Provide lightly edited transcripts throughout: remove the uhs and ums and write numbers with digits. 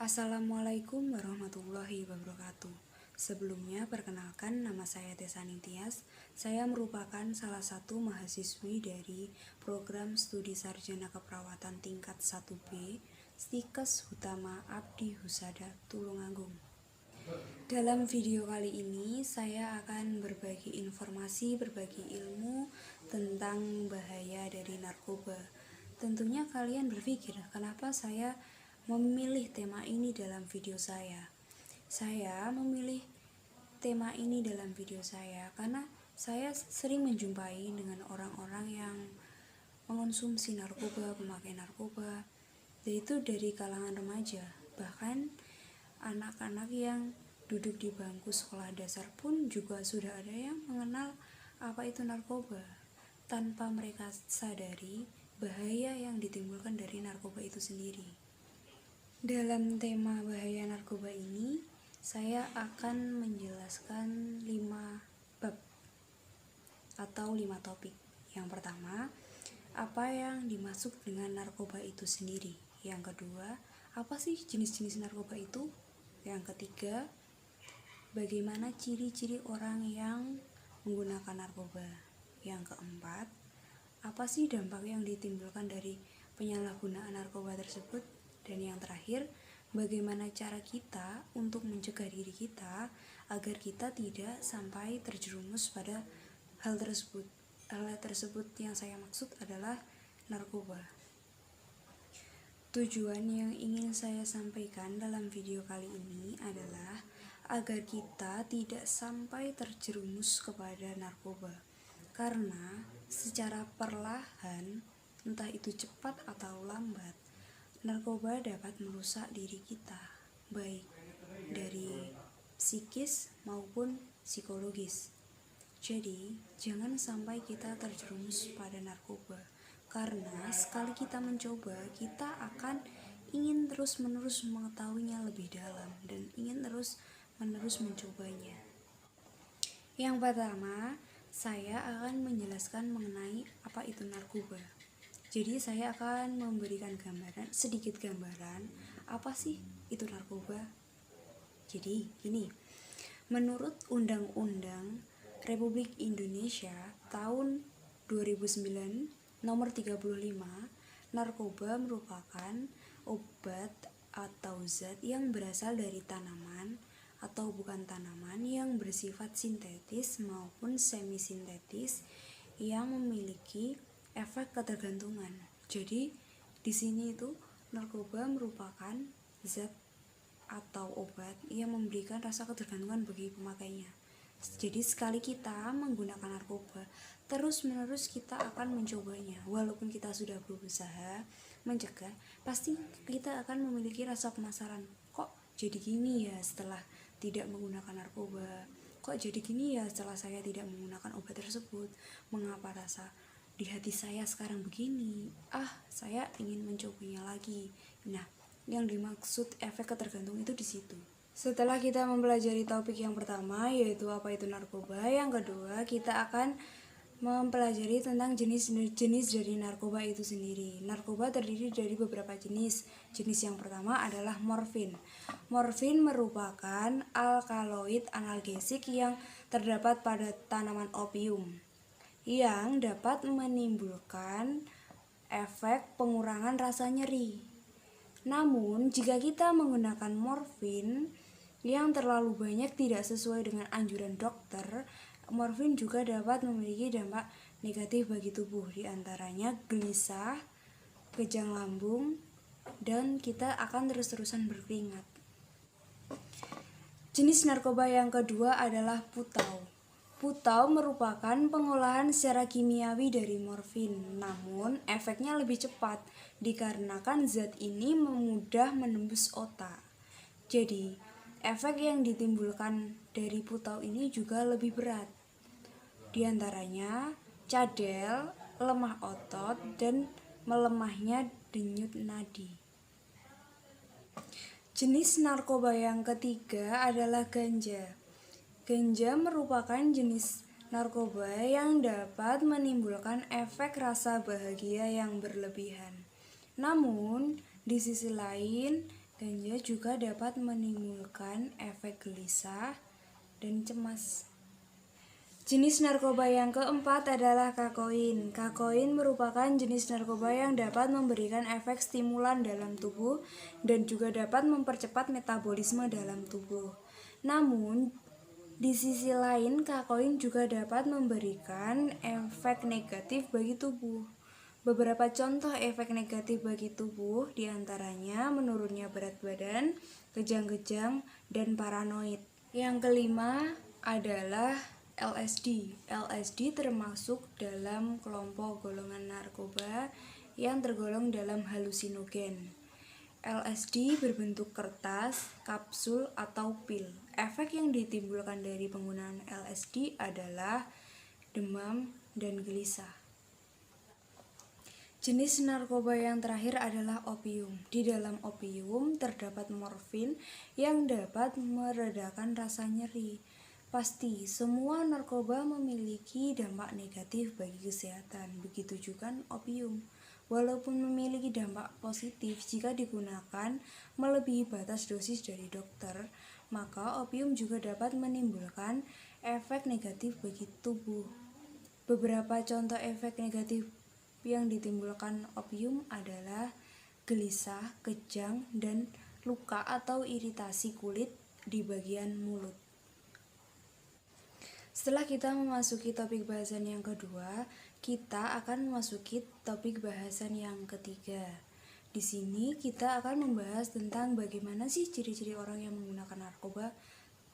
Assalamualaikum warahmatullahi wabarakatuh. Sebelumnya, perkenalkan, nama saya Tesani Tias. Saya merupakan salah satu mahasiswi dari program studi sarjana keperawatan tingkat 1B Stikes Utama Abdi Husada Tulungagung. Dalam video kali ini, saya akan berbagi informasi, berbagi ilmu tentang bahaya dari narkoba. Tentunya kalian berpikir, kenapa saya memilih tema ini dalam video saya. Saya memilih tema ini dalam video saya karena saya sering menjumpai dengan orang-orang yang mengonsumsi narkoba, pemakai narkoba, yaitu dari kalangan remaja, bahkan anak-anak yang duduk di bangku sekolah dasar pun juga sudah ada yang mengenal apa itu narkoba, tanpa mereka sadari bahaya yang ditimbulkan dari narkoba itu sendiri. Dalam tema bahaya narkoba ini, saya akan menjelaskan 5 bab atau 5 topik. Yang pertama, apa yang dimaksud dengan narkoba itu sendiri. Yang kedua, apa sih jenis-jenis narkoba itu? Yang ketiga, bagaimana ciri-ciri orang yang menggunakan narkoba. Yang keempat, apa sih dampak yang ditimbulkan dari penyalahgunaan narkoba tersebut? Dan yang terakhir, bagaimana cara kita untuk mencegah diri kita agar kita tidak sampai terjerumus pada hal tersebut. Hal tersebut yang saya maksud adalah narkoba. Tujuan yang ingin saya sampaikan dalam video kali ini adalah agar kita tidak sampai terjerumus kepada narkoba. Karena secara perlahan, entah itu cepat atau lambat, narkoba dapat merusak diri kita, baik dari psikis maupun psikologis. Jadi, jangan sampai kita terjerumus pada narkoba, karena sekali kita mencoba, kita akan ingin terus-menerus mengetahuinya lebih dalam dan ingin terus-menerus mencobanya. Yang pertama, saya akan menjelaskan mengenai apa itu narkoba. Jadi saya akan memberikan sedikit gambaran apa sih itu narkoba. Jadi gini, menurut Undang-Undang Republik Indonesia tahun 2009 nomor 35, narkoba merupakan obat atau zat yang berasal dari tanaman atau bukan tanaman yang bersifat sintetis maupun semi-sintetis yang memiliki efek ketergantungan. Jadi di sini itu narkoba merupakan zat atau obat yang memberikan rasa ketergantungan bagi pemakainya. Jadi sekali kita menggunakan narkoba, terus-menerus kita akan mencobanya. Walaupun kita sudah berusaha mencegah, pasti kita akan memiliki rasa penasaran. Kok jadi gini ya setelah tidak menggunakan narkoba? Kok jadi gini ya setelah saya tidak menggunakan obat tersebut? Mengapa rasa di hati saya sekarang begini? Saya ingin mencobanya lagi. Nah, yang dimaksud efek ketergantungan itu di situ. Setelah kita mempelajari topik yang pertama, yaitu apa itu narkoba, yang kedua kita akan mempelajari tentang jenis-jenis dari narkoba itu sendiri. Narkoba terdiri dari beberapa jenis. Jenis yang pertama adalah morfin. Morfin merupakan alkaloid analgesik yang terdapat pada tanaman opium, yang dapat menimbulkan efek pengurangan rasa nyeri. Namun, jika kita menggunakan morfin yang terlalu banyak tidak sesuai dengan anjuran dokter, morfin juga dapat memiliki dampak negatif bagi tubuh, diantaranya gelisah, kejang lambung, dan kita akan terus-terusan berkeringat. Jenis narkoba yang kedua adalah putau. Putau merupakan pengolahan secara kimiawi dari morfin, namun efeknya lebih cepat dikarenakan zat ini mudah menembus otak. Jadi, efek yang ditimbulkan dari putau ini juga lebih berat. Di antaranya cadel, lemah otot, dan melemahnya denyut nadi. Jenis narkoba yang ketiga adalah ganja. Ganja merupakan jenis narkoba yang dapat menimbulkan efek rasa bahagia yang berlebihan. Namun, di sisi lain, ganja juga dapat menimbulkan efek gelisah dan cemas. Jenis narkoba yang keempat adalah kakoin. Kakoin merupakan jenis narkoba yang dapat memberikan efek stimulan dalam tubuh dan juga dapat mempercepat metabolisme dalam tubuh. Namun, di sisi lain, kakoin juga dapat memberikan efek negatif bagi tubuh. Beberapa contoh efek negatif bagi tubuh diantaranya menurunnya berat badan, kejang-kejang, dan paranoid. Yang kelima adalah LSD. LSD termasuk dalam kelompok golongan narkoba yang tergolong dalam halusinogen. LSD berbentuk kertas, kapsul, atau pil. Efek yang ditimbulkan dari penggunaan LSD adalah demam dan gelisah. Jenis narkoba yang terakhir adalah opium. Di dalam opium terdapat morfin yang dapat meredakan rasa nyeri. Pasti, semua narkoba memiliki dampak negatif bagi kesehatan, begitu juga opium. Walaupun memiliki dampak positif jika digunakan melebihi batas dosis dari dokter, maka opium juga dapat menimbulkan efek negatif bagi tubuh. Beberapa contoh efek negatif yang ditimbulkan opium adalah gelisah, kejang, dan luka atau iritasi kulit di bagian mulut. Setelah kita memasuki topik bahasan yang kedua, kita akan memasuki topik bahasan yang ketiga. Di sini kita akan membahas tentang bagaimana sih ciri-ciri orang yang menggunakan narkoba.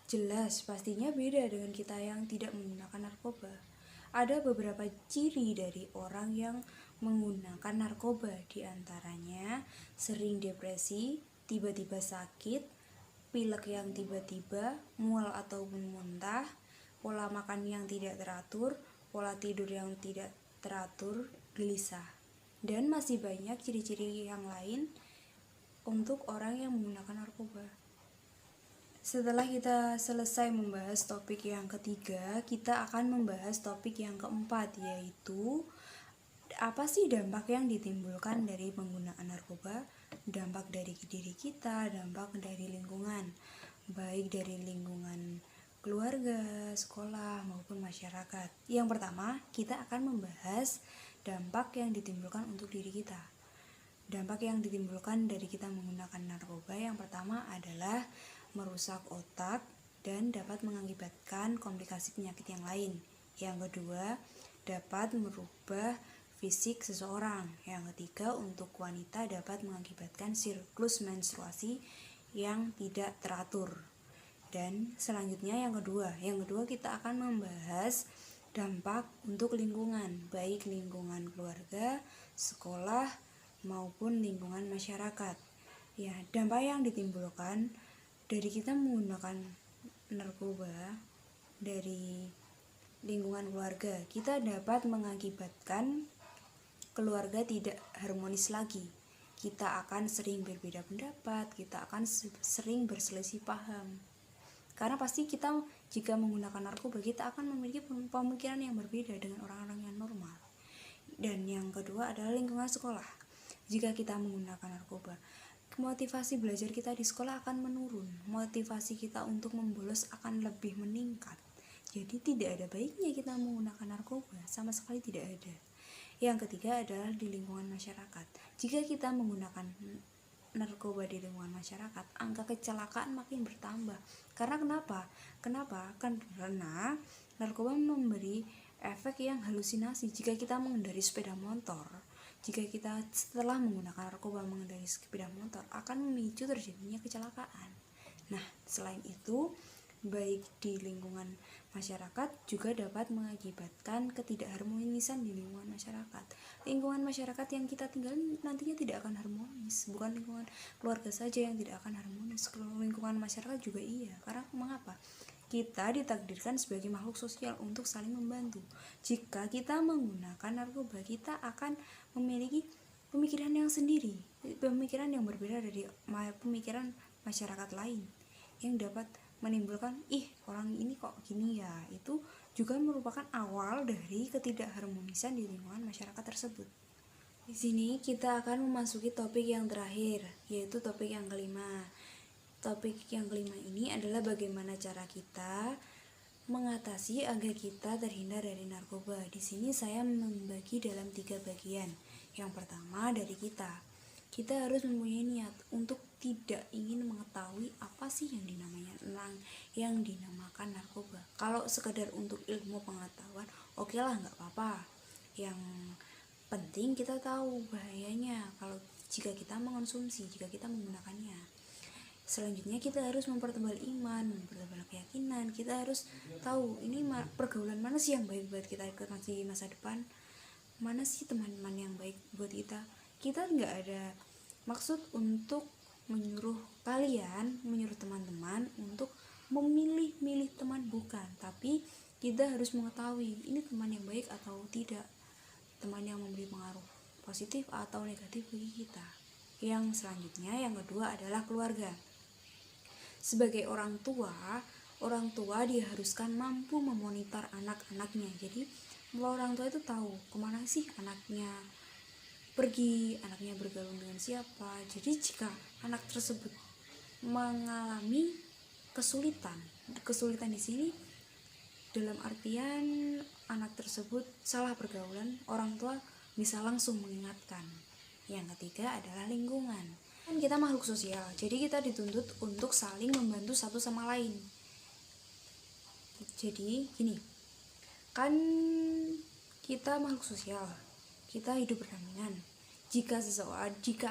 Jelas, pastinya beda dengan kita yang tidak menggunakan narkoba. Ada beberapa ciri dari orang yang menggunakan narkoba, diantaranya sering depresi, tiba-tiba sakit, pilek yang tiba-tiba, mual ataupun muntah, pola makan yang tidak teratur, pola tidur yang tidak teratur, gelisah. Dan masih banyak ciri-ciri yang lain untuk orang yang menggunakan narkoba. Setelah kita selesai membahas topik yang ketiga, kita akan membahas topik yang keempat, yaitu apa sih dampak yang ditimbulkan dari penggunaan narkoba? Dampak dari diri kita, dampak dari lingkungan, baik dari lingkungan keluarga, sekolah, maupun masyarakat. Yang pertama, kita akan membahas dampak yang ditimbulkan untuk diri kita. Dampak yang ditimbulkan dari kita menggunakan narkoba yang pertama adalah merusak otak dan dapat mengakibatkan komplikasi penyakit yang lain. Yang kedua, dapat merubah fisik seseorang. Yang ketiga, untuk wanita dapat mengakibatkan siklus menstruasi yang tidak teratur. Dan selanjutnya yang kedua kita akan membahas dampak untuk lingkungan, baik lingkungan keluarga, sekolah, maupun lingkungan masyarakat. Ya, dampak yang ditimbulkan dari kita menggunakan narkoba dari lingkungan keluarga, kita dapat mengakibatkan keluarga tidak harmonis lagi. Kita akan sering berbeda pendapat, kita akan sering berselisih paham. Karena pasti kita jika menggunakan narkoba, kita akan memiliki pemikiran yang berbeda dengan orang-orang yang normal. Dan yang kedua adalah lingkungan sekolah. Jika kita menggunakan narkoba, motivasi belajar kita di sekolah akan menurun. Motivasi kita untuk membolos akan lebih meningkat. Jadi tidak ada baiknya kita menggunakan narkoba, sama sekali tidak ada. Yang ketiga adalah di lingkungan masyarakat. Jika kita menggunakan narkoba di lingkungan masyarakat, angka kecelakaan makin bertambah. Karena kenapa? Karena narkoba memberi efek yang halusinasi. Jika kita mengendarai sepeda motor, jika kita setelah menggunakan narkoba mengendarai sepeda motor, akan memicu terjadinya kecelakaan. Nah, selain itu, baik di lingkungan masyarakat juga dapat mengakibatkan ketidakharmonisan di lingkungan masyarakat. Lingkungan masyarakat yang kita tinggalin nantinya tidak akan harmonis. Bukan lingkungan keluarga saja yang tidak akan harmonis, lingkungan masyarakat juga iya. Karena mengapa? Kita ditakdirkan sebagai makhluk sosial untuk saling membantu. Jika kita menggunakan narkoba, kita akan memiliki pemikiran yang sendiri, pemikiran yang berbeda dari pemikiran masyarakat lain yang dapat menimbulkan orang ini kok gini ya. Itu juga merupakan awal dari ketidakharmonisan di lingkungan masyarakat tersebut. Di sini kita akan memasuki topik yang terakhir, yaitu topik yang kelima. Topik yang kelima ini adalah bagaimana cara kita mengatasi agar kita terhindar dari narkoba. Di sini saya membagi dalam 3 bagian. Yang pertama dari kita harus mempunyai niat untuk tidak ingin mengetahui apa sih yang dinamakan narkoba. Kalau sekedar untuk ilmu pengetahuan, oke lah, nggak apa-apa. Yang penting kita tahu bahayanya kalau jika kita mengonsumsi, jika kita menggunakannya. Selanjutnya kita harus mempertebal iman, mempertebal keyakinan. Kita harus tahu ini pergaulan mana sih yang baik buat kita di masa depan, mana sih teman-teman yang baik buat kita. Kita nggak ada maksud untuk menyuruh teman-teman untuk memilih teman, bukan, tapi kita harus mengetahui ini teman yang baik atau tidak, teman yang memberi pengaruh positif atau negatif bagi kita. Yang selanjutnya, yang kedua adalah keluarga. Sebagai orang tua diharuskan mampu memonitor anak-anaknya. Jadi orang tua itu tahu kemana sih anaknya pergi, anaknya bergaul dengan siapa. Jadi jika anak tersebut mengalami kesulitan di sini dalam artian anak tersebut salah pergaulan, orang tua bisa langsung mengingatkan. Yang ketiga adalah lingkungan. Kan kita makhluk sosial, jadi kita dituntut untuk saling membantu satu sama lain. Jadi gini, kan kita makhluk sosial, kita hidup berdampingan. Jika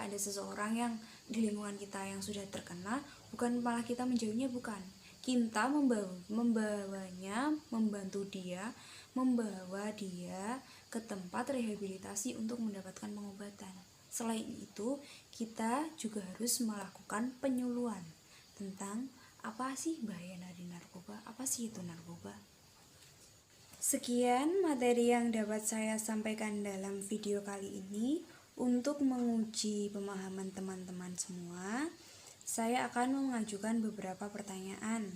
ada seseorang yang di lingkungan kita yang sudah terkena, bukan malah kita menjauhnya, bukan. Kita membantu dia, membawa dia ke tempat rehabilitasi untuk mendapatkan pengobatan. Selain itu, kita juga harus melakukan penyuluhan tentang apa sih bahaya dari narkoba, apa sih itu narkoba. Sekian materi yang dapat saya sampaikan dalam video kali ini. Untuk menguji pemahaman teman-teman semua, saya akan mengajukan beberapa pertanyaan.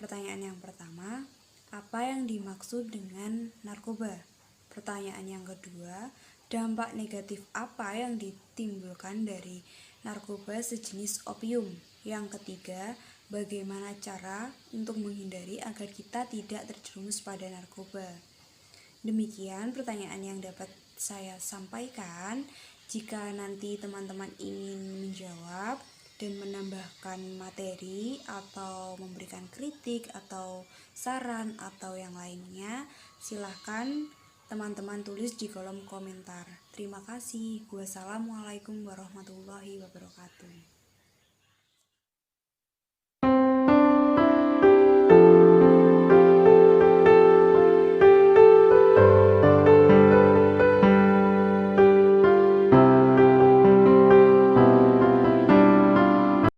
Pertanyaan yang pertama, apa yang dimaksud dengan narkoba? Pertanyaan yang kedua, dampak negatif apa yang ditimbulkan dari narkoba sejenis opium? Yang ketiga, bagaimana cara untuk menghindari agar kita tidak terjerumus pada narkoba? Demikian pertanyaan yang dapat saya sampaikan. Jika nanti teman-teman ingin menjawab dan menambahkan materi atau memberikan kritik atau saran atau yang lainnya, silahkan teman-teman tulis di kolom komentar. Terima kasih. Wassalamualaikum warahmatullahi wabarakatuh.